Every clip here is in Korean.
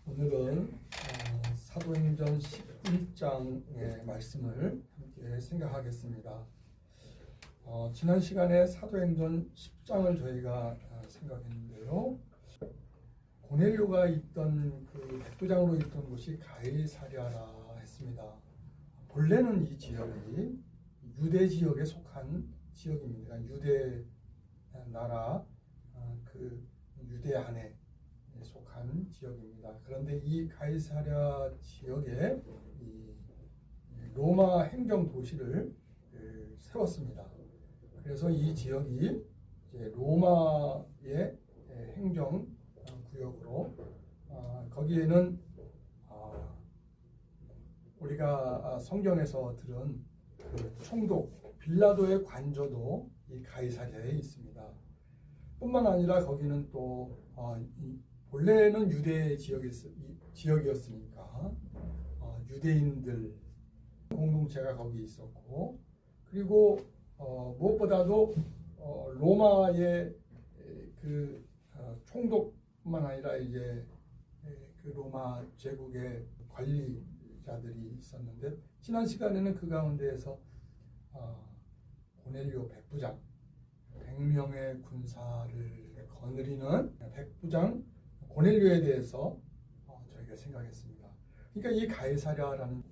오늘은 사도행전 11장의 말씀을 함께 생각하겠습니다. 지난 시간에 사도행전 10장을 저희가 생각했는데요. 고넬료가 있던 그 백부장으로 있던 곳이 가이사랴라 했습니다. 본래는 이 지역이 유대 지역에 속한 지역입니다. 유대 나라 그 유대 안에 속한 지역입니다. 그런데 이 가이사랴 지역에 이 로마 행정 도시를 세웠습니다. 그래서 이 지역이 이제 로마의 행정 구역으로 거기에는 우리가 성경에서 들은 그 총독 빌라도의 관저도 이 가이사랴에 있습니다. 뿐만 아니라 거기는 또 본래는 유대 지역이었으니까 유대인들 공동체가 거기 있었고, 그리고 무엇보다도 로마의 그 총독뿐만 아니라 이제 그 로마 제국의 관리자들이 있었는데, 지난 시간에는 그 가운데에서 고넬료 백부장 100명의 군사를 거느리는 백부장 고넬료에 대해서 저희가 생각했습니다. 그러니까 이 가이사랴라는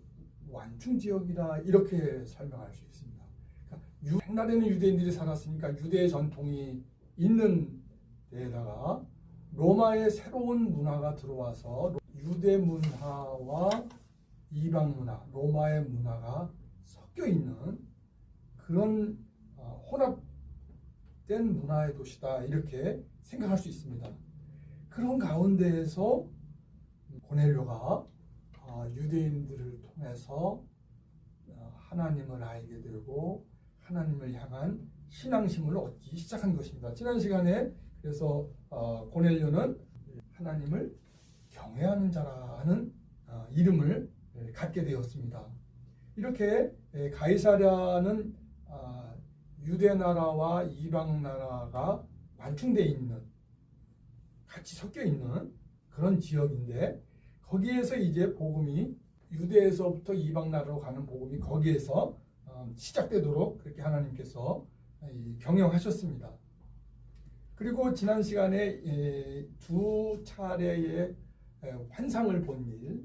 완충 지역이다, 이렇게 설명할 수 있습니다. 그러니까 옛날에는 유대인들이 살았으니까 유대의 전통이 있는 데에다가 로마의 새로운 문화가 들어와서 유대 문화와 이방 문화, 로마의 문화가 섞여 있는 그런 혼합된 문화의 도시다, 이렇게 생각할 수 있습니다. 그런 가운데에서 고넬료가 유대인들을 통해서 하나님을 알게 되고 하나님을 향한 신앙심을 얻기 시작한 것입니다. 지난 시간에 그래서 고넬료는 하나님을 경외하는 자라는 이름을 갖게 되었습니다. 이렇게 가이사랴는 유대 나라와 이방 나라가 완충되어 있는, 같이 섞여 있는 그런 지역인데, 거기에서 이제 복음이 유대에서부터 이방 나라로 가는 복음이 거기에서 시작되도록 그렇게 하나님께서 경영하셨습니다. 그리고 지난 시간에 두 차례의 환상을 본 일,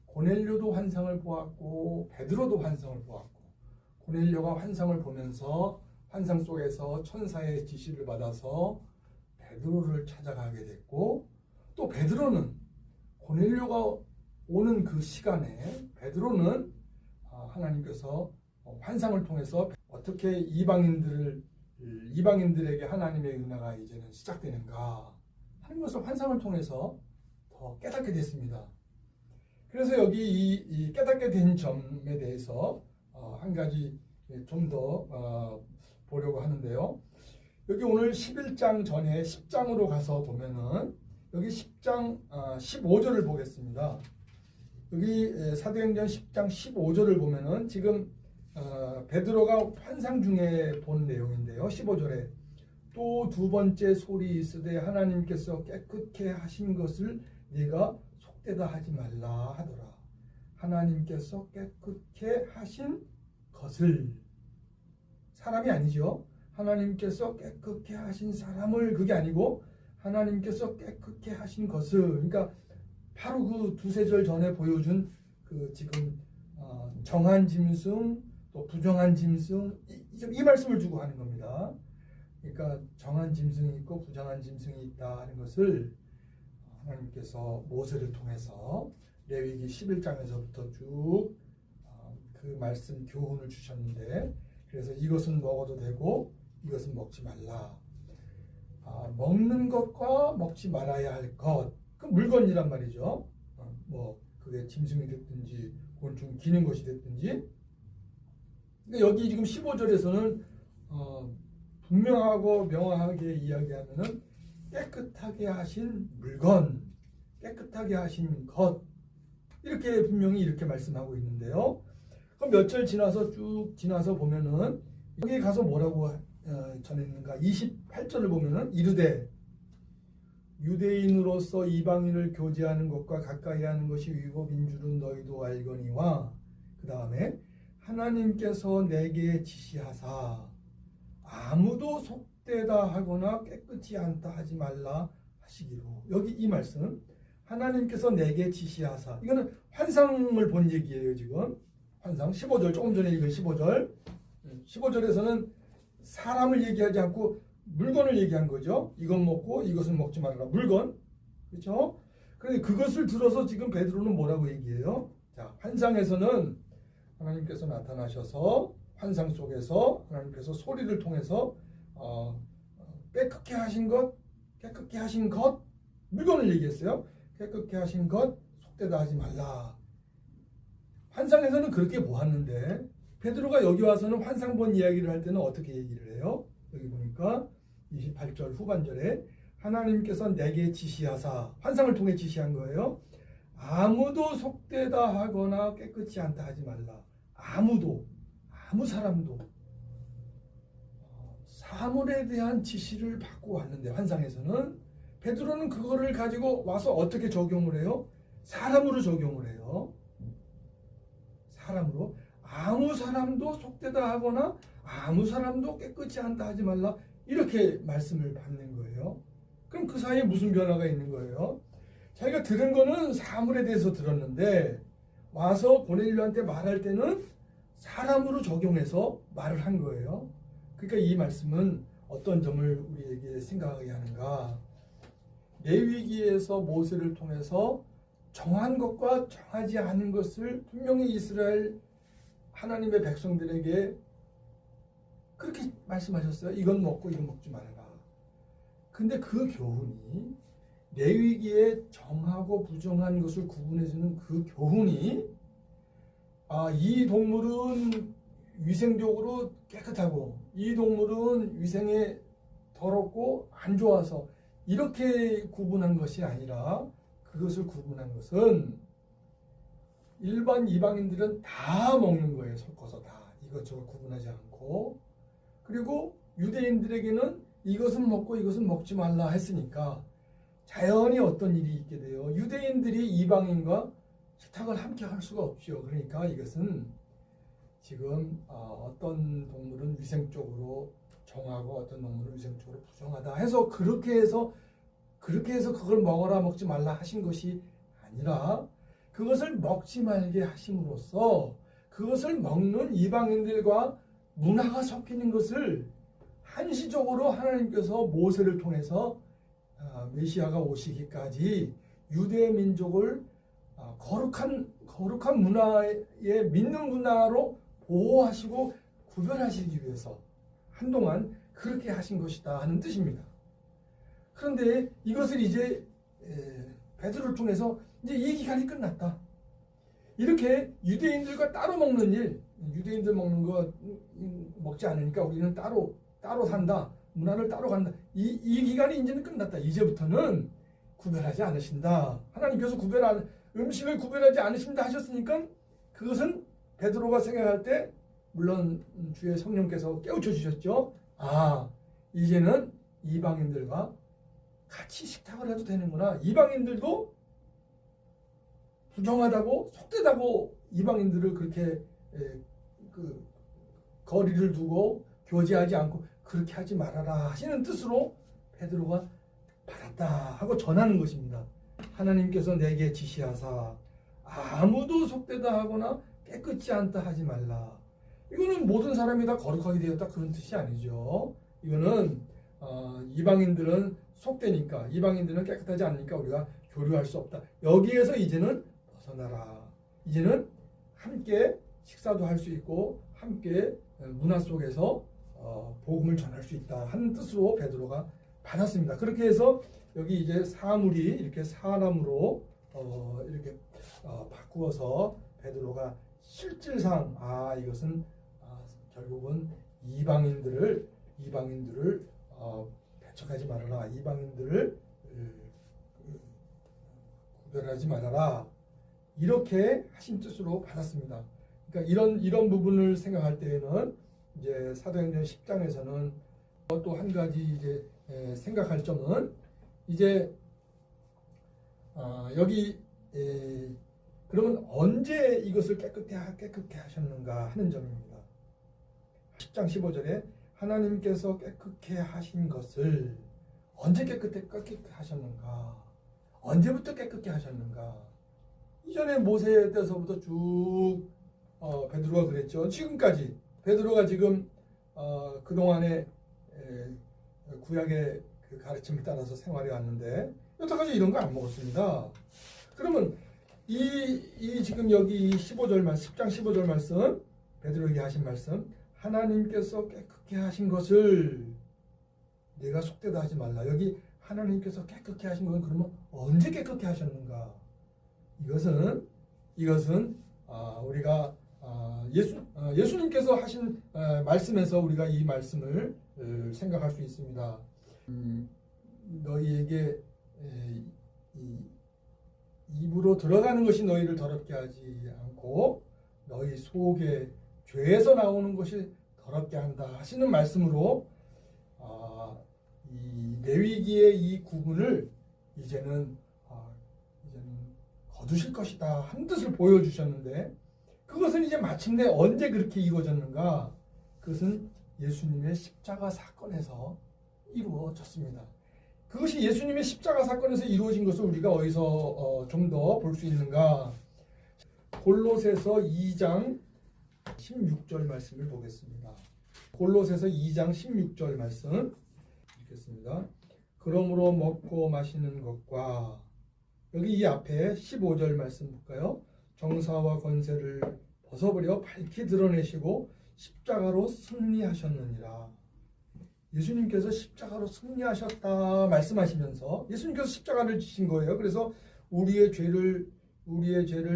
고넬료도 환상을 보았고 베드로도 환상을 보았고, 고넬료가 환상을 보면서 환상 속에서 천사의 지시를 받아서 베드로를 찾아가게 됐고, 또 베드로는 고넬료가 오는 그 시간에 베드로는 하나님께서 환상을 통해서 어떻게 이방인들에게 하나님의 은혜가 이제는 시작되는가 하는 것을 환상을 통해서 더 깨닫게 됐습니다. 그래서 여기 이 깨닫게 된 점에 대해서 한 가지 좀 더 보려고 하는데요. 여기 오늘 11장 전에 10장으로 가서 보면은 여기 10장 15절을 보겠습니다. 여기 사도행전 10장 15절을 보면은 지금 베드로가 환상 중에 본 내용인데요. 15절에 또 두 번째 소리 있으되 하나님께서 깨끗게 하신 것을 네가 속되다 하지 말라 하더라. 하나님께서 깨끗게 하신 것을, 사람이 아니죠. 하나님께서 깨끗게 하신 사람을, 그게 아니고 하나님께서 깨끗게 하신 것을, 그러니까 바로 그 두세 절 전에 보여준 그 지금 정한 짐승 또 부정한 짐승, 이 말씀을 두고 하는 겁니다. 그러니까 정한 짐승이 있고 부정한 짐승이 있다 하는 것을 하나님께서 모세를 통해서 레위기 11장에서부터 쭉 그 말씀 교훈을 주셨는데, 그래서 이것은 먹어도 되고 이것은 먹지 말라, 먹는 것과 먹지 말아야 할 것, 그 물건이란 말이죠. 뭐 그게 짐승이 됐든지 곤충 기는 것이 됐든지. 근데 여기 지금 15절에서는 분명하고 명확하게 이야기하면은 깨끗하게 하신 물건, 깨끗하게 하신 것, 이렇게 분명히 이렇게 말씀하고 있는데요. 그럼 몇 절 지나서 쭉 지나서 보면은 여기 가서 뭐라고 전했는가? 28절을 보면은 이르되 유대인으로서 이방인을 교제하는 것과 가까이 하는 것이 위법인 줄은 너희도 알거니와, 그 다음에 하나님께서 내게 지시하사 아무도 속되다 하거나 깨끗이 않다 하지 말라 하시기로. 여기 이 말씀, 하나님께서 내게 지시하사, 이거는 환상을 본 얘기예요. 지금 환상 15절, 조금 전에 읽은 15절 15절에서는 사람을 얘기하지 않고 물건을 얘기한 거죠. 이건 먹고 이것은 먹지 말아라. 물건. 그렇죠? 그런데 그것을 들어서 지금 베드로는 뭐라고 얘기해요? 자, 환상에서는 하나님께서 나타나셔서 환상 속에서 하나님께서 소리를 통해서 깨끗게 하신 것, 물건을 얘기했어요. 깨끗게 하신 것, 속되다 하지 말라. 환상에서는 그렇게 보았는데 베드로가 여기 와서는 환상 본 이야기를 할 때는 어떻게 얘기를 해요? 여기 보니까 28절 후반절에 하나님께서 내게 지시하사, 환상을 통해 지시한 거예요. 아무도 속되다 하거나 깨끗이 않다 하지 말라. 아무도, 아무 사람도 사물에 대한 지시를 받고 왔는데, 환상에서는 베드로는 그거를 가지고 와서 어떻게 적용을 해요? 사람으로 적용을 해요. 사람으로. 아무 사람도 속되다 하거나 아무 사람도 깨끗이 않다 하지 말라, 이렇게 말씀을 받는 거예요. 그럼 그 사이에 무슨 변화가 있는 거예요? 자기가 들은 거는 사물에 대해서 들었는데 와서 고넬료한테 말할 때는 사람으로 적용해서 말을 한 거예요. 그러니까 이 말씀은 어떤 점을 우리에게 생각하게 하는가? 레위기에서 모세를 통해서 정한 것과 정하지 않은 것을 분명히 이스라엘 하나님의 백성들에게 그렇게 말씀하셨어요. 이건 먹고 이건 먹지 말아라. 근데 그 교훈이, 레위기에 정하고 부정한 것을 구분해주는 그 교훈이, 이 동물은 위생적으로 깨끗하고 이 동물은 위생에 더럽고 안 좋아서, 이렇게 구분한 것이 아니라, 그것을 구분한 것은 일반 이방인들은 다 먹는 거예요. 섞어서 다 이것저것 구분하지 않고. 그리고 유대인들에게는 이것은 먹고 이것은 먹지 말라 했으니까 자연히 어떤 일이 있게 돼요? 유대인들이 이방인과 식탁을 함께 할 수가 없죠. 그러니까 이것은 지금 어떤 동물은 위생적으로 정하고 어떤 동물은 위생적으로 부정하다 해서 그렇게 해서 그걸 먹어라 먹지 말라 하신 것이 아니라, 그것을 먹지 말게 하심으로써 그것을 먹는 이방인들과 문화가 섞이는 것을 한시적으로 하나님께서 모세를 통해서 메시아가 오시기까지 유대 민족을 거룩한 문화에, 믿는 문화로 보호하시고 구별하시기 위해서 한동안 그렇게 하신 것이다 하는 뜻입니다. 그런데 이것을 이제 베드로를 통해서 이제 이 기간이 끝났다. 이렇게 유대인들과 따로 먹는 일, 유대인들 먹는 거 먹지 않으니까 우리는 따로 산다. 문화를 따로 간다. 이 기간이 이제는 끝났다. 이제부터는 구별하지 않으신다. 하나님께서 음식을 구별하지 않으신다 하셨으니까 그것은 베드로가 생각할 때 물론 주의 성령께서 깨우쳐 주셨죠. 이제는 이방인들과 같이 식탁을 해도 되는구나. 이방인들도 부정하다고 속되다고 이방인들을 그렇게 거리를 두고 교제하지 않고 그렇게 하지 말아라 하시는 뜻으로 베드로가 받았다 하고 전하는 것입니다. 하나님께서 내게 지시하사 아무도 속되다 하거나 깨끗지 않다 하지 말라. 이거는 모든 사람이 다 거룩하게 되었다 그런 뜻이 아니죠. 이거는 이방인들은 속되니까, 이방인들은 깨끗하지 않으니까 우리가 교류할 수 없다. 여기에서 이제는 벗어나라. 이제는 함께 식사도 할 수 있고 함께 문화 속에서 복음을 전할 수 있다 하는 뜻으로 베드로가 받았습니다. 그렇게 해서 여기 이제 사물이 이렇게 사람으로 이렇게 바꾸어서 베드로가 실질상 이것은 결국은 이방인들을 배척하지 말아라. 이방인들을 구별하지 말아라. 이렇게 하신 뜻으로 받았습니다. 그러니까 이런 부분을 생각할 때에는 이제 사도행전 10장에서는 또 한 가지 이제 생각할 점은, 이제 여기 그러면 언제 이것을 깨끗게 하셨는가 하는 점입니다. 10장 15절에 하나님께서 깨끗게 하신 것을 언제 깨끗게 하셨는가? 언제부터 깨끗게 하셨는가? 이전에 모세 때서부터 쭉 베드로가 그랬죠. 지금까지 베드로가 지금 그동안에 구약의 그 가르침을 따라서 생활해 왔는데 여태까지 이런 거 안 먹었습니다. 그러면 이 지금 여기 15절 말씀, 10장 15절 말씀, 베드로에게 하신 말씀, 하나님께서 깨끗게 하신 것을 내가 속되다 하지 말라. 여기 하나님께서 깨끗게 하신 것은 그러면 언제 깨끗게 하셨는가? 이것은 우리가 예수님께서 하신 말씀에서 우리가 이 말씀을 생각할 수 있습니다. 너희에게 입으로 들어가는 것이 너희를 더럽게 하지 않고 너희 속에 죄에서 나오는 것이 더럽게 한다 하시는 말씀으로 이 레위기의 이 구분을 이제는 거두실 것이다 한 뜻을 보여주셨는데 그것은 이제 마침내 언제 그렇게 이루어졌는가? 그것은 예수님의 십자가 사건에서 이루어졌습니다. 그것이 예수님의 십자가 사건에서 이루어진 것을 우리가 어디서 좀 더 볼 수 있는가? 골로새서 2장 16절 말씀을 보겠습니다. 골로새서 2장 16절 말씀 읽겠습니다. 그러므로 먹고 마시는 것과 여기 이 앞에 15절 말씀 볼까요? 정사와 권세를 벗어버려 밝히 드러내시고 십자가로 승리하셨느니라. 예수님께서 십자가로 승리하셨다 말씀하시면서 예수님께서 십자가를 지신 거예요. 그래서 우리의 죄를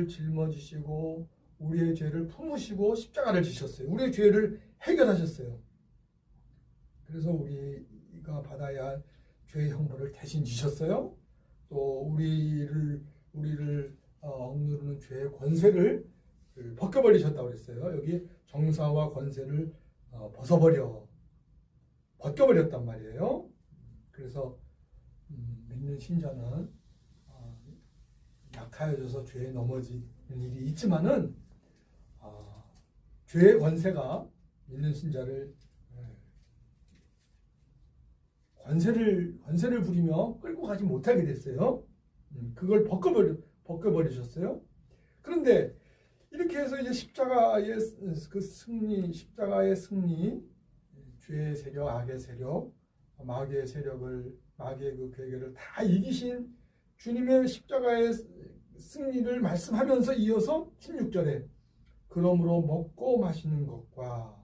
짊어지시고 우리의 죄를 품으시고 십자가를 지셨어요. 우리의 죄를 해결하셨어요. 그래서 우리가 받아야 할 죄의 형벌을 대신 지셨어요. 또 우리를 억누르는 죄의 권세를 벗겨버리셨다고 그랬어요. 여기 정사와 권세를 벗겨버렸단 말이에요. 그래서 믿는 신자는 약하여져서 죄에 넘어지는 일이 있지만은 죄의 권세가 믿는 신자를 권세를 부리며 끌고 가지 못하게 됐어요. 그걸 벗겨버리셨어요. 그런데 이렇게 해서 이제 십자가의 승리, 죄의 세력, 악의 세력, 마귀의 세력을, 마귀의 그 괴계를 다 이기신 주님의 십자가의 승리를 말씀하면서 이어서 16절에 그러므로 먹고 마시는 것과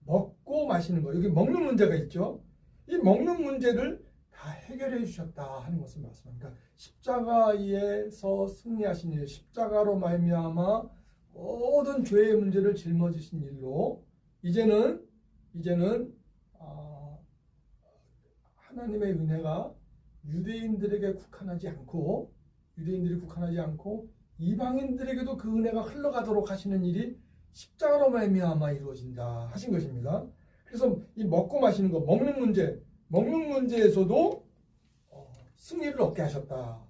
먹고 마시는 것, 여기 먹는 문제가 있죠. 이 먹는 문제를 다 해결해 주셨다 하는 것을 말씀합니다. 십자가에서 승리하신 일, 십자가로 말미암아 모든 죄의 문제를 짊어지신 일로 이제는 하나님의 은혜가 유대인들이 국한하지 않고 이방인들에게도 그 은혜가 흘러가도록 하시는 일이 십자가로 말미암아 이루어진다 하신 것입니다. 그래서 이 먹고 마시는 것, 먹는 문제에서도 승리를 얻게 하셨다.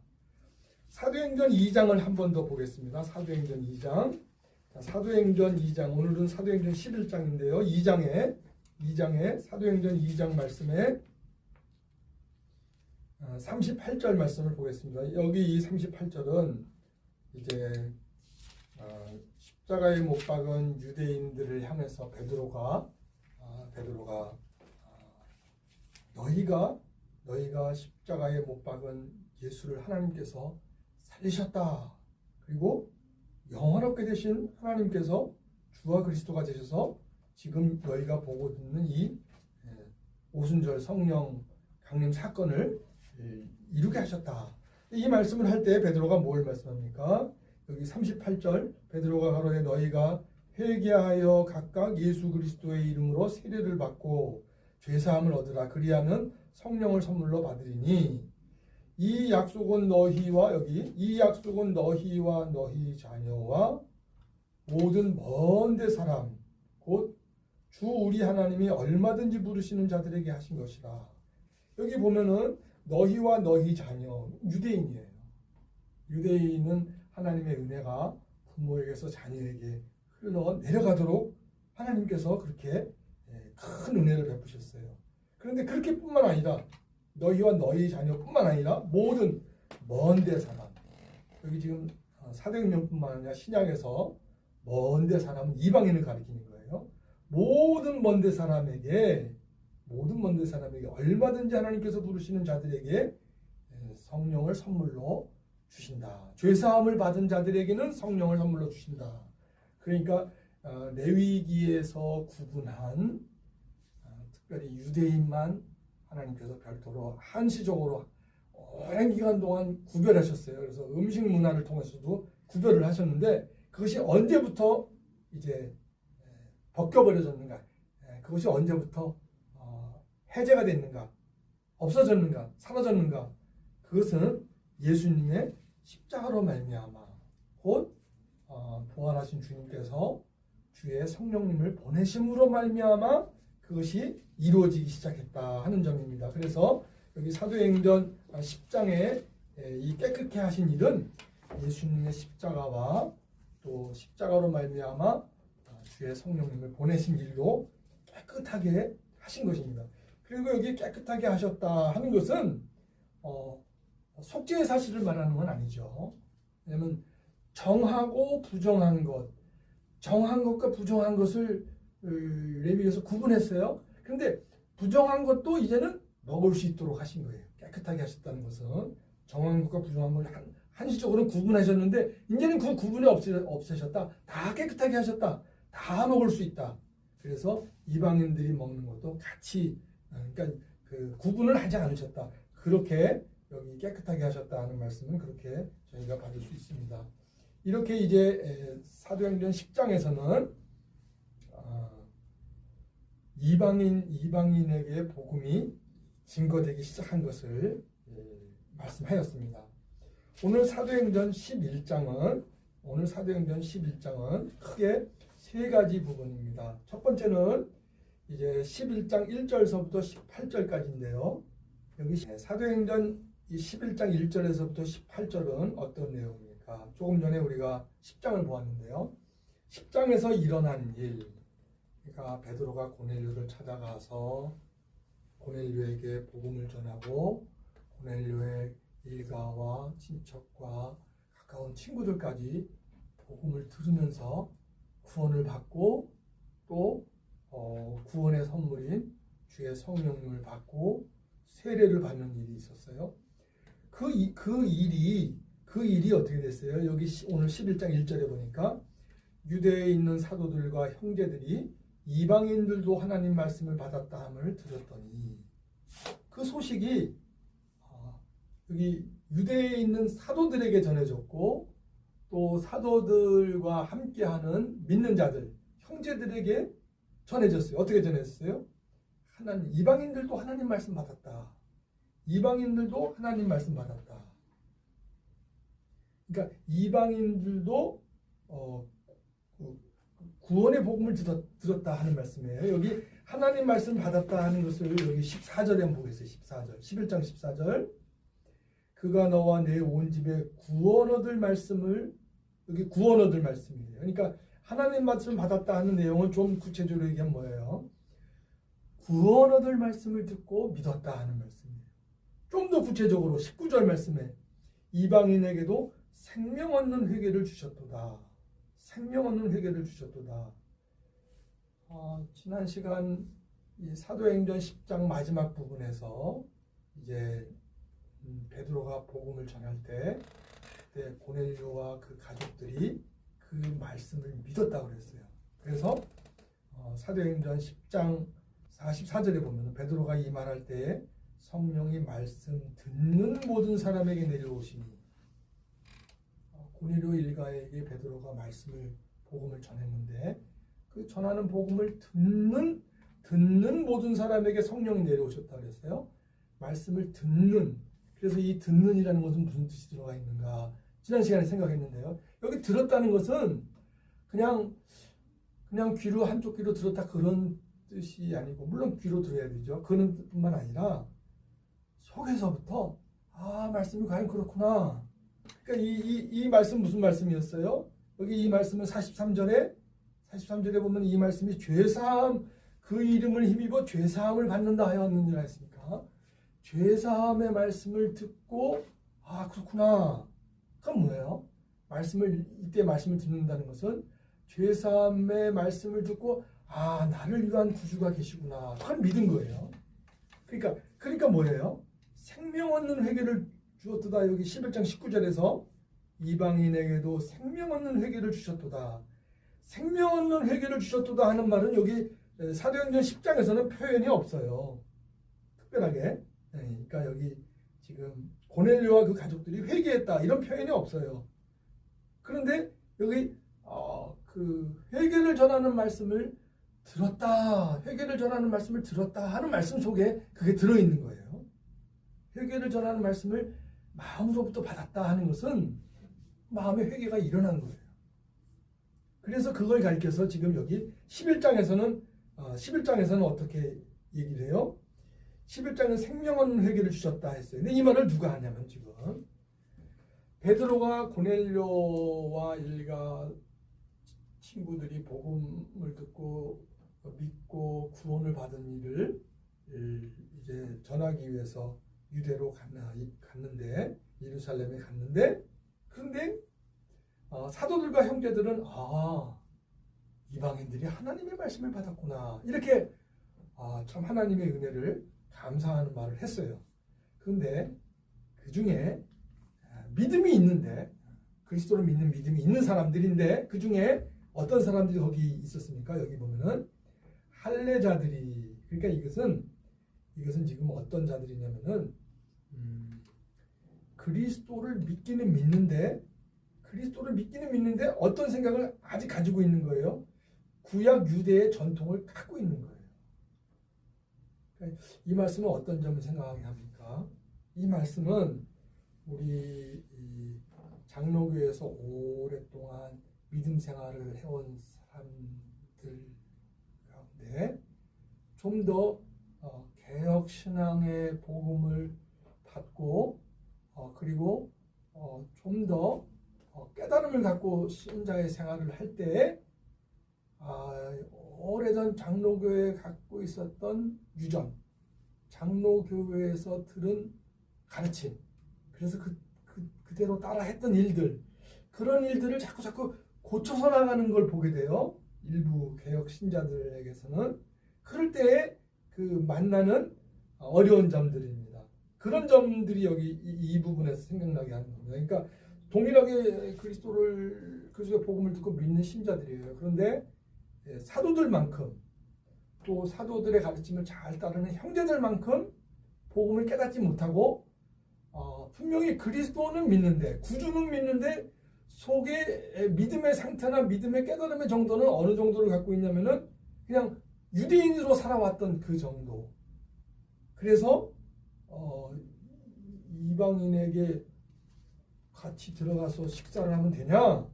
사도행전 2장을 한 번 더 보겠습니다. 사도행전 2장. 사도행전 2장, 오늘은 사도행전 11장인데요. 2장에 사도행전 2장 말씀에 38절 말씀을 보겠습니다. 여기 이 38절은 이제 십자가에 못 박은 유대인들을 향해서 베드로가 너희가 십자가에 못 박은 예수를 하나님께서 살리셨다. 그리고 영원롭게 되신 하나님께서 주와 그리스도가 되셔서 지금 너희가 보고 있는 이 오순절 성령 강림 사건을 이루게 하셨다. 이 말씀을 할 때 베드로가 뭘 말씀합니까? 여기 38절 베드로가 가로되 너희가 회개하여 각각 예수 그리스도의 이름으로 세례를 받고 죄사함을 얻으라. 그리하면 성령을 선물로 받으리니 이 약속은 너희와 너희 자녀와 모든 먼데 사람 곧 주 우리 하나님이 얼마든지 부르시는 자들에게 하신 것이라. 여기 보면은 너희와 너희 자녀 유대인이에요. 유대인은 하나님의 은혜가 부모에게서 자녀에게 흘러 내려가도록 하나님께서 그렇게 큰 은혜를 베푸셨어요. 그런데 그렇게뿐만 아니라 너희와 너희 자녀뿐만 아니라 모든 먼데 사람, 여기 지금 사도행전뿐만 아니라 신약에서 먼데 사람은 이방인을 가리키는 거예요. 모든 먼데 사람에게 얼마든지 하나님께서 부르시는 자들에게 성령을 선물로 주신다. 죄사함을 받은 자들에게는 성령을 선물로 주신다. 그러니까 레위기에서 구분한 특별히 유대인만 하나님께서 별도로 한시적으로 오랜 기간 동안 구별하셨어요. 그래서 음식 문화를 통해서도 구별을 하셨는데 그것이 언제부터 이제 벗겨버려졌는가? 그것이 언제부터 해제가 됐는가? 없어졌는가? 사라졌는가? 그것은 예수님의 십자가로 말미암아 곧 부활하신 주님께서 주의 성령님을 보내심으로 말미암아 그것이 이루어지기 시작했다 하는 점입니다. 그래서 여기 사도행전 10장에 이 깨끗게 하신 일은 예수님의 십자가와 또 십자가로 말미암아 주의 성령님을 보내신 일로 깨끗하게 하신 것입니다. 그리고 여기 깨끗하게 하셨다 하는 것은 속죄의 사실을 말하는 건 아니죠. 왜냐하면 정하고 부정한 것, 정한 것과 부정한 것을 레위기에서 구분했어요. 그런데 부정한 것도 이제는 먹을 수 있도록 하신 거예요. 깨끗하게 하셨다는 것은 정한 것과 부정한 걸 한시적으로 구분하셨는데 이제는 그 구분이 없으셨다. 다 깨끗하게 하셨다. 다 먹을 수 있다. 그래서 이방인들이 먹는 것도 같이 그러니까 그 구분을 하지 않으셨다. 그렇게 여기 깨끗하게 하셨다 하는 말씀은 그렇게 저희가 받을 수 있습니다. 이렇게 이제 사도행전 10장에서는 이방인에게 복음이 증거되기 시작한 것을 말씀하였습니다. 오늘 사도행전 11장은 크게 세 가지 부분입니다. 첫 번째는 이제 11장 1절서부터 18절까지인데요. 여기 사도행전 11장 1절에서부터 18절은 어떤 내용입니까? 조금 전에 우리가 10장을 보았는데요. 10장에서 일어난 일, 그러니까 베드로가 고넬료를 찾아가서 고넬료에게 복음을 전하고 고넬료의 일가와 친척과 가까운 친구들까지 복음을 들으면서 구원을 받고 또 구원의 선물인 주의 성령님을 받고 세례를 받는 일이 있었어요. 그 일이 어떻게 됐어요? 여기 오늘 11장 1절에 보니까 유대에 있는 사도들과 형제들이 이방인들도 하나님 말씀을 받았다 함을 들었더니 그 소식이 여기 유대에 있는 사도들에게 전해졌고 또 사도들과 함께하는 믿는 자들, 형제들에게 전해졌어요. 어떻게 전해졌어요? 이방인들도 하나님 말씀 받았다. 이방인들도 하나님 말씀 받았다. 그러니까 이방인들도 구원의 복음을 들었다 하는 말씀이에요. 여기 하나님 말씀 받았다 하는 것을 여기 14절에 한번 보겠어요. 14절. 11장 14절. 그가 너와 내 온 집에 구원 얻을 말씀을, 여기 구원 얻을 말씀이에요. 그러니까 하나님 말씀 받았다 하는 내용은 좀 구체적으로 얘기하면 뭐예요? 구원 얻을 말씀을 듣고 믿었다 하는 말씀이에요. 좀 더 구체적으로 19절 말씀에 이방인에게도 생명 얻는 회개를 주셨도다. 생명 얻는 회개를 주셨도다. 지난 시간 이 사도행전 10장 마지막 부분에서 이제 베드로가 복음을 전할 때 그때 고넬료와 그 가족들이 그 말씀을 믿었다고 그랬어요. 그래서 사도행전 10장 44절에 보면 베드로가 이 말할 때 성령이 말씀 듣는 모든 사람에게 내려오시니 고넬료 일가에게 베드로가 복음을 전했는데 그 전하는 복음을 듣는 모든 사람에게 성령이 내려오셨다 그랬어요. 말씀을 듣는. 그래서 이 듣는이라는 것은 무슨 뜻이 들어가 있는가? 지난 시간에 생각했는데요. 여기 들었다는 것은 그냥 귀로 한쪽 귀로 들었다 그런 뜻이 아니고 물론 귀로 들어야 되죠. 그런 뜻뿐만 아니라 속에서부터 말씀이 과연 그렇구나. 그러니까 이 말씀 무슨 말씀이었어요? 여기 이 말씀은 43절에 보면 이 말씀이 죄사함, 그 이름을 힘입어 죄사함을 받는다 하였느니라 했습니까? 죄사함의 말씀을 듣고 아 그렇구나. 그럼 뭐예요? 이때 말씀을 듣는다는 것은 죄사함의 말씀을 듣고 아 나를 위한 구주가 계시구나. 그걸 믿은 거예요. 그러니까 뭐예요? 생명 얻는 회개를 주었도다. 여기 11장 19절에서 이방인에게도 생명 얻는 회개를 주셨도다. 생명 얻는 회개를 주셨도다 하는 말은 여기 사도행전 10장에서는 표현이 없어요. 특별하게. 그러니까 여기 지금 고넬료와 그 가족들이 회개했다 이런 표현이 없어요. 그런데 여기 그 회개를 전하는 말씀을 들었다. 회개를 전하는 말씀을 들었다 하는 말씀 속에 그게 들어있는 거예요. 회개를 전하는 말씀을 마음으로부터 받았다 하는 것은 마음의 회개가 일어난 거예요. 그래서 그걸 가리켜서 지금 여기 11장에서는 어떻게 얘기를 해요? 11장은 생명 얻는 회개를 주셨다 했어요. 근데 이 말을 누가 하냐면 지금 베드로가 고넬료와 일가 친구들이 복음을 듣고 믿고 구원을 받은 일을 이제 전하기 위해서 유대로 갔는데 예루살렘에 갔는데 그런데 사도들과 형제들은 이방인들이 하나님의 말씀을 받았구나 이렇게 참 하나님의 은혜를 감사하는 말을 했어요. 그런데 그 중에 믿음이 있는데 그리스도를 믿는 믿음이 있는 사람들인데 그 중에 어떤 사람들이 거기 있었습니까? 여기 보면은 할례자들이 그러니까 이것은 지금 어떤 자들이냐면은 그리스도를 믿기는 믿는데 어떤 생각을 아직 가지고 있는 거예요? 구약 유대의 전통을 갖고 있는 거예요. 그러니까 이 말씀은 어떤 점을 생각하게 합니까? 이 말씀은 우리 장로교에서 오랫동안 믿음 생활을 해온 사람들 가운데 좀 더 개혁 신앙의 복음을 받고 그리고 좀 더 깨달음을 갖고 신자의 생활을 할 때 오래전 장로교에 갖고 있었던 유전, 장로교회에서 들은 가르침, 그래서 그대로 따라 했던 일들, 그런 일들을 자꾸 고쳐서 나가는 걸 보게 돼요. 일부 개혁 신자들에게서는. 그럴 때에 그 만나는 어려운 점들입니다. 그런 점들이 여기 이 부분에서 생각나게 하는 겁니다. 그러니까 동일하게 그리스도의 복음을 듣고 믿는 신자들이에요. 그런데 사도들만큼 또 사도들의 가르침을 잘 따르는 형제들만큼 복음을 깨닫지 못하고 분명히 그리스도는 믿는데 구주는 믿는데 속에 믿음의 상태나 믿음의 깨달음의 정도는 어느 정도를 갖고 있냐면은 그냥 유대인으로 살아왔던 그 정도. 그래서 이방인에게 같이 들어가서 식사를 하면 되냐?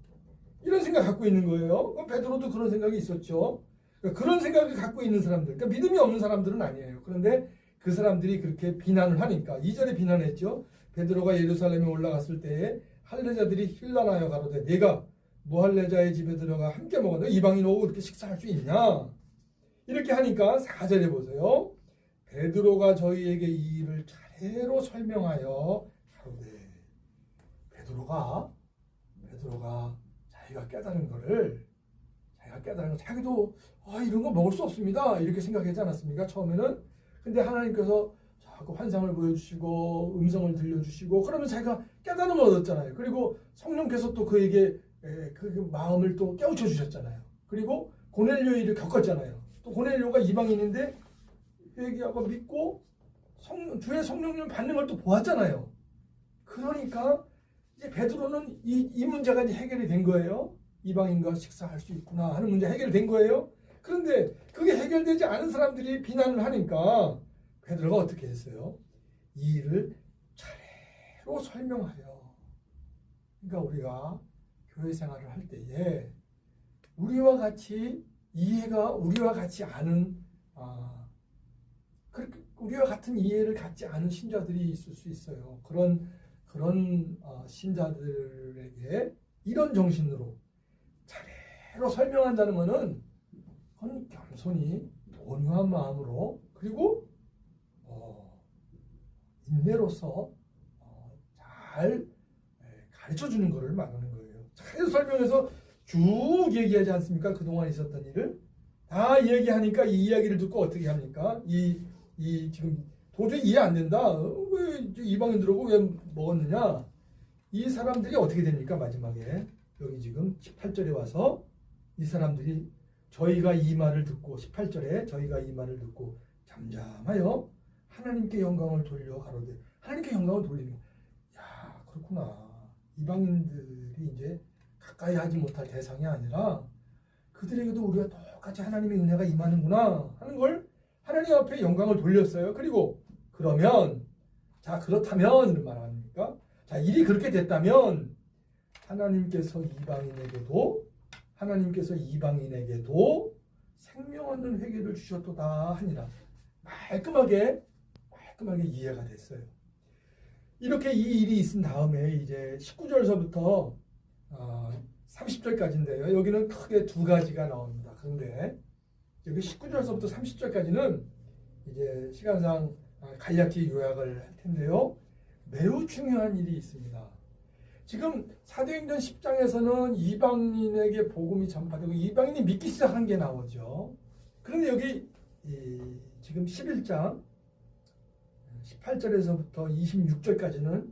이런 생각 갖고 있는 거예요. 베드로도 그런 생각이 있었죠. 그런 생각을 갖고 있는 사람들, 그러니까 믿음이 없는 사람들은 아니에요. 그런데 그 사람들이 그렇게 비난을 하니까 2절에 비난했죠. 베드로가 예루살렘에 올라갔을 때에 할례자들이 힐난하여 가로되 내가 무할례자의 집에 들어가 함께 먹었는데 이방인 오고 이렇게 식사할 수 있냐? 이렇게 하니까 4절에 보세요. 베드로가 저희에게 이 일을 차례로 설명하여 가로되 베드로가 자기가 깨달은 거를 자기도 이런 거 먹을 수 없습니다 이렇게 생각하지 않았습니까? 처음에는. 근데 하나님께서 자꾸 환상을 보여주시고 음성을 들려주시고 그러면 자기가 깨달음을 얻었잖아요. 그리고 성령께서 또 그에게 그 마음을 또 깨우쳐 주셨잖아요. 그리고 고넬료 일을 겪었잖아요. 또 고넬료가 이방인인데 회개하고 믿고 주의 성령을 받는 걸 또 보았잖아요. 그러니까 이제 베드로는 이 문제가 이제 해결이 된 거예요. 이방인과 식사할 수 있구나 하는 문제 해결된 거예요. 그런데 그게 해결되지 않은 사람들이 비난을 하니까 베드로가 어떻게 했어요? 이 일을 차례로 설명하여. 그러니까 우리가 교회 생활을 할 때에 우리와 같이 않은 우리와 같은 이해를 갖지 않은 신자들이 있을 수 있어요. 그런 그런 신자들에게 이런 정신으로 차례로 설명한다는 것은 그건 겸손히 온유한 마음으로 그리고 인내로서 잘 가르쳐주는 것을 말하는 거예요. 차례로 설명해서 쭉 얘기하지 않습니까? 그동안 있었던 일을 다 얘기하니까 이 이야기를 듣고 어떻게 합니까? 이 지금 도저히 이해 안 된다. 왜 이방인들하고 왜 먹었느냐? 이 사람들이 어떻게 됩니까? 마지막에 여기 지금 18절에 와서 이 사람들이 저희가 이 말을 듣고 18절에 저희가 이 말을 듣고 잠잠하여 하나님께 영광을 돌려 가로되 하나님께 영광을 돌리는 야 그렇구나. 이방인들이 이제 가까이 하지 못할 대상이 아니라 그들에게도 우리가 똑같이 하나님의 은혜가 임하는구나 하는 걸 하나님 앞에 영광을 돌렸어요. 그리고 그러면 자 그렇다면 말합니까? 자 일이 그렇게 됐다면 하나님께서 이방인에게도 생명 얻는 회개를 주셨도다 하니라. 말끔하게 이해가 됐어요. 이렇게 이 일이 있은 다음에 이제 19절서부터 30절까지인데요. 여기는 크게 두 가지가 나옵니다. 그런데 여기 19절서부터 30절까지는 이제 시간상 간략히 요약을 할 텐데요. 매우 중요한 일이 있습니다. 지금 사도행전 10장에서는 이방인에게 복음이 전파되고 이방인이 믿기 시작한 게 나오죠. 그런데 여기 지금 11장 18절에서부터 26절까지는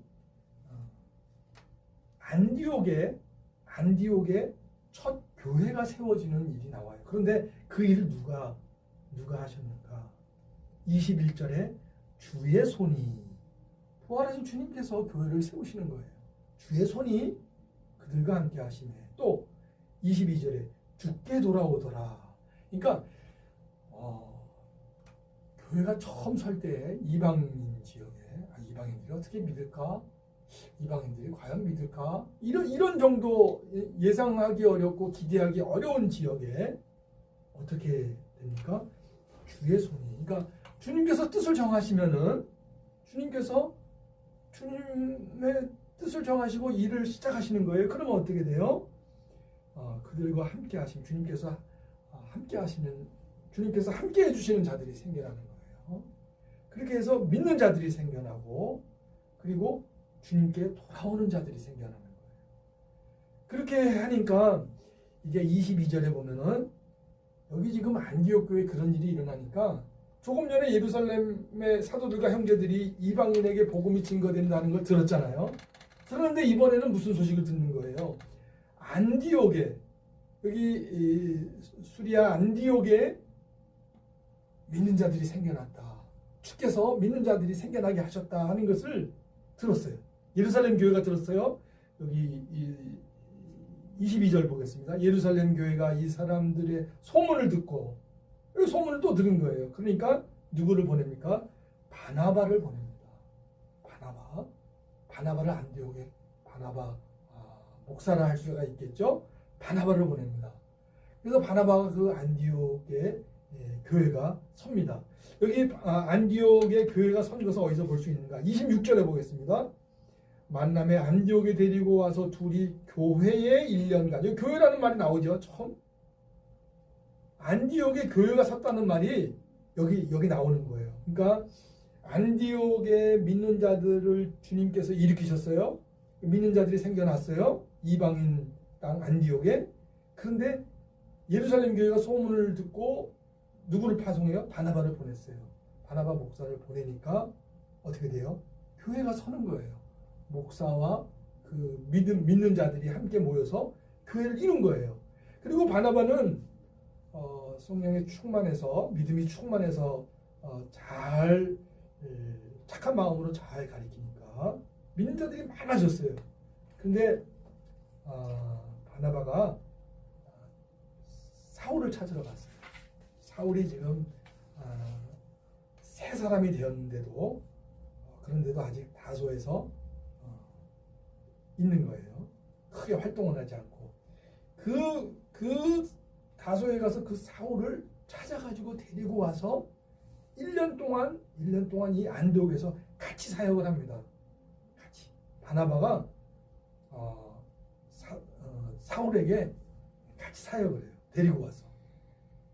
안디옥에 첫 교회가 세워지는 일이 나와요. 그런데 그 일을 누가 하셨는가? 21절에 주의 손이 부활하신 주님께서 교회를 세우시는 거예요. 주의 손이 그들과 함께 하시네. 또 22절에 주께 돌아오더라. 그러니까 교회가 처음 설 때 이방인 지역에 이방인들이 어떻게 믿을까? 이방인들이 과연 믿을까? 이런 정도 예상하기 어렵고 기대하기 어려운 지역에 어떻게 됩니까? 주의 손이. 그러니까 주님께서 뜻을 정하시면은 주님의 뜻을 정하시고 일을 시작하시는 거예요. 그러면 어떻게 돼요? 그들과 함께 하신 주님께서 함께 해주시는 자들이 생겨나는 거예요. 그렇게 해서 믿는 자들이 생겨나고 그리고 주님께 돌아오는 자들이 생겨나는 거예요. 그렇게 하니까 이게 22절에 보면은 여기 지금 안디옥 교회에 그런 일이 일어나니까 조금 전에 예루살렘의 사도들과 형제들이 이방인에게 복음이 증거된다는 걸 들었잖아요. 그런데 이번에는 무슨 소식을 듣는 거예요? 안디옥에 여기 수리아 안디옥에 믿는 자들이 생겨났다. 주께서 믿는 자들이 생겨나게 하셨다 하는 것을 들었어요. 예루살렘 교회가 들었어요. 여기 22절 보겠습니다. 예루살렘 교회가 이 사람들의 소문을 듣고 소문을 또 들은 거예요. 그러니까 누구를 보냅니까? 바나바를 보냅니다. 바나바를 안디옥에 목사를 할 수가 있겠죠. 바나바를 보냅니다. 그래서 바나바가 그 안디옥에 교회가 섭니다. 여기 안디옥의 교회가 선 것을 어디서 볼 수 있는가? 26절에 보겠습니다. 만남에 안디옥에 데리고 와서 둘이 교회에 1년간 여기 교회라는 말이 나오죠. 처음 안디옥에 교회가 섰다는 말이 여기 나오는 거예요. 그러니까 안디옥에 믿는 자들을 주님께서 일으키셨어요. 믿는 자들이 생겨났어요. 이방인 땅 안디옥에. 그런데 예루살렘 교회가 소문을 듣고 누구를 파송해요? 바나바를 보냈어요. 바나바 목사를 보내니까 어떻게 돼요? 교회가 서는 거예요. 목사와 그 믿는 자들이 함께 모여서 교회를 이룬 거예요. 그리고 바나바는 성령에 충만해서 믿음이 충만해서 잘 착한 마음으로 잘 가르치니까 믿는 자들이 많아졌어요. 근데 바나바가 사울을 찾으러 갔어요. 사울이 지금 세 사람이 되었는데도 그런데도 아직 다소에서 있는 거예요. 크게 활동을 하지 않고 그 다소에 가서 그 사울을 찾아가지고 데리고 와서 1년 동안 이 안디옥에서 같이 사역을 합니다. 같이 바나바가 사울에게 같이 사역을 해요. 데리고 와서.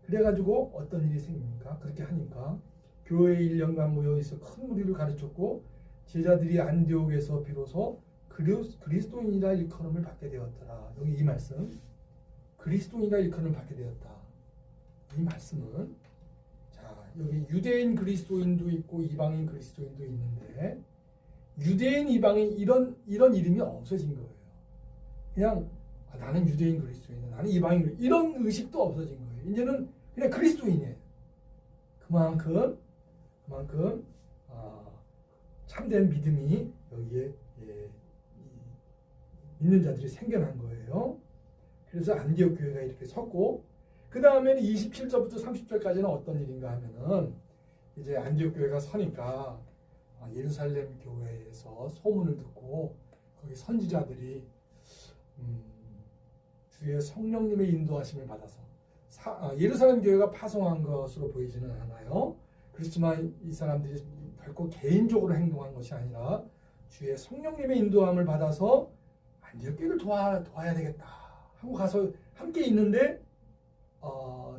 그래가지고 어떤 일이 생깁니까? 그렇게 하니까 교회 1년간 모여있어 큰 무리를 가르쳤고 제자들이 안디옥에서 비로소 그리스도인이라 일컬음을 받게 되었더라. 여기 이 말씀, 그리스도인이라 일컬음을 받게 되었다. 이 말씀은 자, 여기 유대인 그리스도인도 있고 이방인 그리스도인도 있는데 유대인 이방인 이런 이름이 없어진 거예요. 그냥 나는 유대인 그리스도인이야, 나는 이방인 그리스도인, 이런 의식도 없어진 거예요. 이제는 그냥 그리스도인이에요. 그만큼 참된 믿음이 여기에 믿는 자들이 생겨난 거예요. 그래서 안디옥 교회가 이렇게 섰고, 그 다음에는 27절부터 30절까지는 어떤 일인가 하면은 이제 안디옥 교회가 서니까 예루살렘 교회에서 소문을 듣고 거기 선지자들이 주의 성령님의 인도하심을 받아서 예루살렘 교회가 파송한 것으로 보이지는 않아요. 그렇지만 이 사람들이 결코 개인적으로 행동한 것이 아니라 주의 성령님의 인도함을 받아서 안디옥 교회를 도와야 되겠다 하고 가서 함께 있는데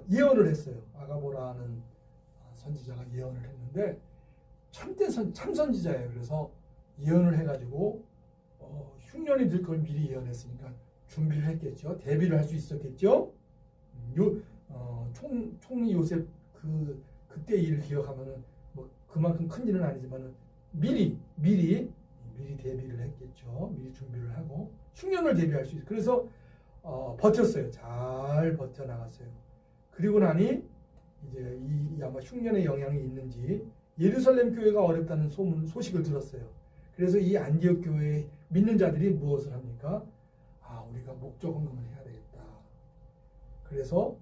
예언을 했어요. 아가보라는 선지자가 예언을 했는데 참 선지자예요. 그래서 예언을 해가지고 흉년이 들 걸 미리 예언했으니까 준비를 했겠죠. 대비를 할 수 있었겠죠. 총리 요셉 그때 일을 기억하면은 뭐 그만큼 큰 일은 아니지만은 미리 대비를 했겠죠. 미리 준비를 하고 흉년을 대비할 수 있어요. 그래서 버텼어요. 잘 버텨나갔어요. 그리고 나니 이제 이 아마 흉년의 영향이 있는지 예루살렘 교회가 어렵다는 소식을 들었어요. 그래서 이 안디옥 교회에 믿는 자들이 무엇을 합니까? 우리가 목적 헌금을 해야 되겠다. 그래서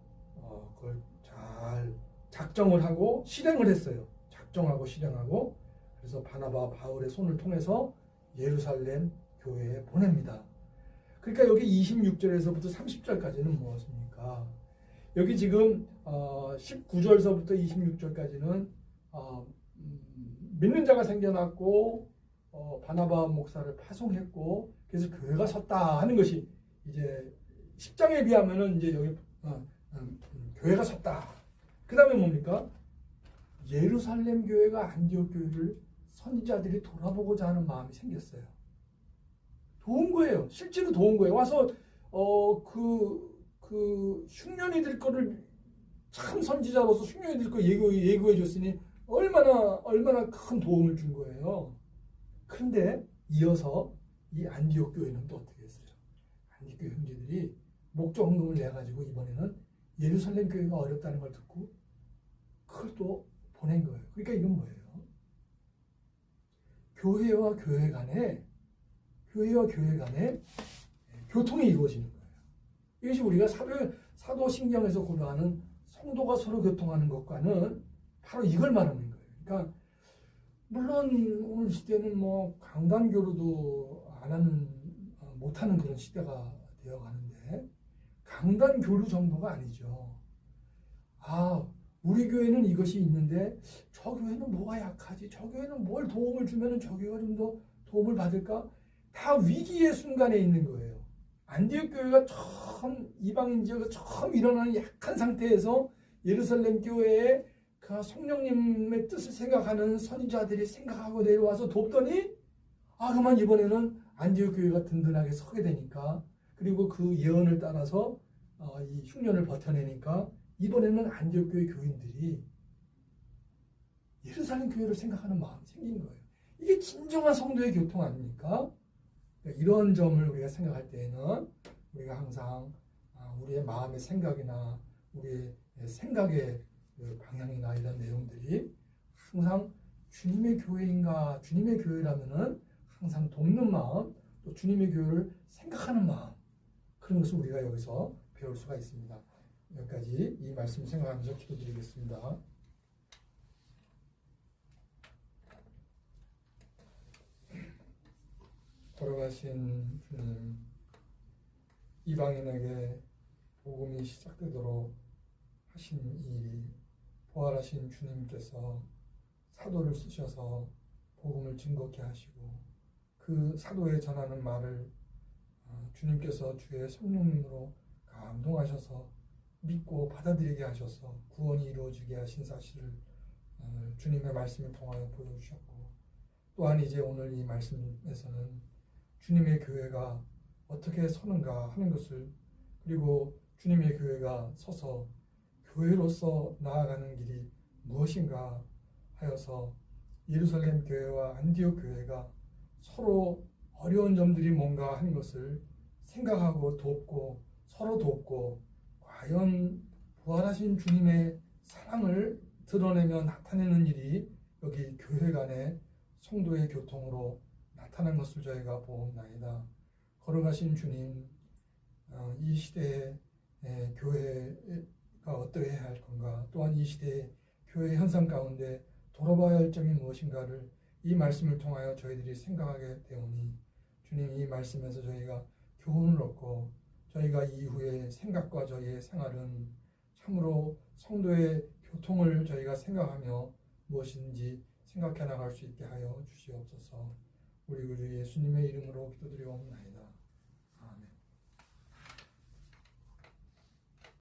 그걸 잘 작정을 하고 실행을 했어요. 작정하고 실행하고 그래서 바나바 바울의 손을 통해서 예루살렘 교회에 보냅니다. 그러니까 여기 26절에서부터 30절까지는 무엇입니까? 여기 지금 19절서부터 26절까지는 믿는 자가 생겨났고 바나바 목사를 파송했고 그래서 교회가 섰다 하는 것이 이제 10장에 비하면은 이제 여기 교회가 섰다. 그 다음에 뭡니까? 예루살렘 교회가 안디옥 교회를 선지자들이 돌아보고자 하는 마음이 생겼어요. 도운 거예요. 실제로 도운 거예요. 와서 그 흉년이 될 거를 참 선지자로서 흉년이 될 거 예고해 줬으니 얼마나 큰 도움을 준 거예요. 그런데 이어서 이 안디옥 교회는 또 어떻게 했어요? 안디옥 교회 형제들이 목적 헌금을 내가지고 이번에는 예루살렘 교회가 어렵다는 걸 듣고 그걸 또 보낸 거예요. 그러니까 이건 뭐예요? 교회와 교회 간에 교통이 이루어지는 거예요. 이것이 우리가 사도신경에서 고려하는 성도가 서로 교통하는 것과는 바로 이걸 말하는 거예요. 그러니까 물론 오늘 시대는 뭐 강단교류도 못하는 그런 시대가 되어가는데 강단교류 정도가 아니죠. 우리 교회는 이것이 있는데 저 교회는 뭐가 약하지? 저 교회는 뭘 도움을 주면 저 교회가 좀 더 도움을 받을까? 다 위기의 순간에 있는 거예요. 안디옥 교회가 이방인 지역에서 처음 일어나는 약한 상태에서 예루살렘 교회에 그 성령님의 뜻을 생각하는 선지자들이 생각하고 내려와서 돕더니 그만 이번에는 안디옥 교회가 든든하게 서게 되니까 그리고 그 예언을 따라서 이 흉년을 버텨내니까 이번에는 안디옥 교회 교인들이 예루살렘 교회를 생각하는 마음이 생긴 거예요. 이게 진정한 성도의 교통 아닙니까? 이런 점을 우리가 생각할 때에는 우리가 항상 우리의 마음의 생각이나 우리의 생각의 방향이나 이런 내용들이 항상 주님의 교회인가, 주님의 교회라면은 항상 돕는 마음, 또 주님의 교회를 생각하는 마음, 그런 것을 우리가 여기서 배울 수가 있습니다. 여기까지 이 말씀을 생각하면서 기도드리겠습니다. 걸어가신 주님, 이방인에게 복음이 시작되도록 하신 이 부활하신 주님께서 사도를 쓰셔서 복음을 증거케 하시고 그 사도에 전하는 말을 주님께서 주의 성령님으로 감동하셔서 믿고 받아들이게 하셔서 구원이 이루어지게 하신 사실을 주님의 말씀을 통하여 보여주셨고, 또한 이제 오늘 이 말씀에서는 주님의 교회가 어떻게 서는가 하는 것을, 그리고 주님의 교회가 서서 교회로서 나아가는 길이 무엇인가 하여서 예루살렘 교회와 안디옥 교회가 서로 어려운 점들이 뭔가 하는 것을 생각하고 돕고 서로 돕고, 과연 부활하신 주님의 사랑을 드러내며 나타내는 일이 여기 교회 간의 성도의 교통으로 나타난 것을 저희가 보옵나이다. 걸어가신 주님, 이 시대에 교회가 어떠해야 할 건가, 또한 이 시대의 교회 현상 가운데 돌아봐야 할 점이 무엇인가를 이 말씀을 통하여 저희들이 생각하게 되오니, 주님 이 말씀에서 저희가 교훈을 얻고 저희가 이후의 생각과 저희의 생활은 참으로 성도의 교통을 저희가 생각하며 무엇인지 생각해 나갈 수 있게 하여 주시옵소서. 우리 구주 예수님의 이름으로 기도드리옵나이다.